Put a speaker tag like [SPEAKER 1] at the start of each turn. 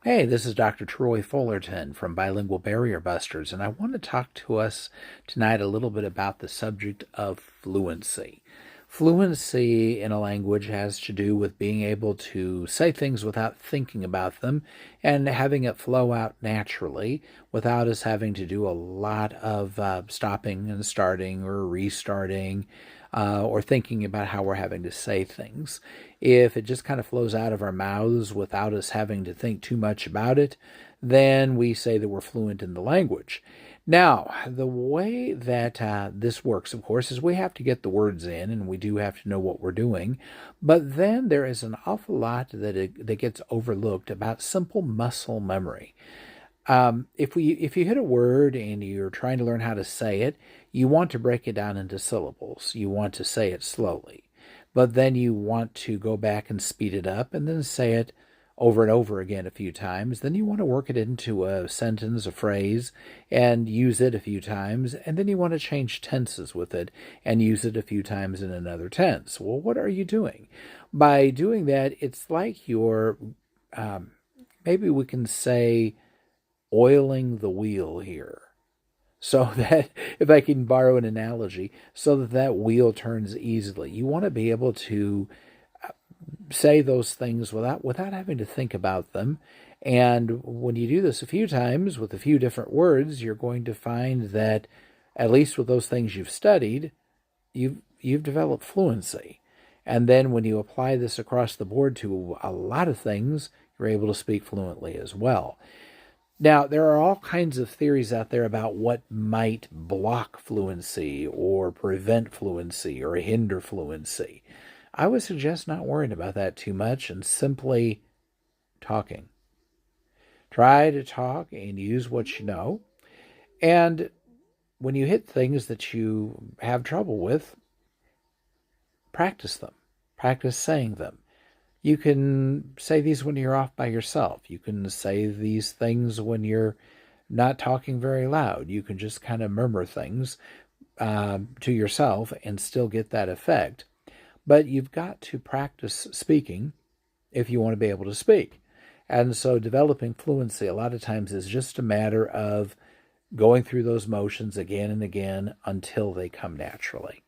[SPEAKER 1] Hey, this is Dr. Troy Fullerton from Bilingual Barrier Busters, and I want to talk to us tonight a little bit about the subject of fluency. Fluency in a language has to do with being able to say things without thinking about them and having it flow out naturally without us having to do a lot of stopping and starting or restarting or thinking about how we're having to say things. If it just kind of flows out of our mouths without us having to think too much about it, then we say that we're fluent in the language. Now, the way that this works, of course, is we have to get the words in and we do have to know what we're doing. But then there is an awful lot that gets overlooked about simple muscle memory. If you hit a word and you're trying to learn how to say it, you want to break it down into syllables. You want to say it slowly, but then you want to go back and speed it up and then say it over and over again a few times. Then you want to work it into a sentence, a phrase, and use it a few times. And then you want to change tenses with it and use it a few times in another tense. Well, what are you doing? By doing that, it's like you're, maybe we can say, oiling the wheel here. So that, if I can borrow an analogy, so that that wheel turns easily. You want to be able to say those things without having to think about them. And when you do this a few times with a few different words, you're going to find that, at least with those things you've studied, you've developed fluency. And then when you apply this across the board to a lot of things, you're able to speak fluently as well. Now, there are all kinds of theories out there about what might block fluency or prevent fluency or hinder fluency. I would suggest not worrying about that too much and simply talking. Try to talk and use what you know. And when you hit things that you have trouble with, practice them. Practice saying them. You can say these when you're off by yourself. You can say these things when you're not talking very loud. You can just kind of murmur things to yourself and still get that effect. But you've got to practice speaking if you want to be able to speak. And so developing fluency a lot of times is just a matter of going through those motions again and again until they come naturally.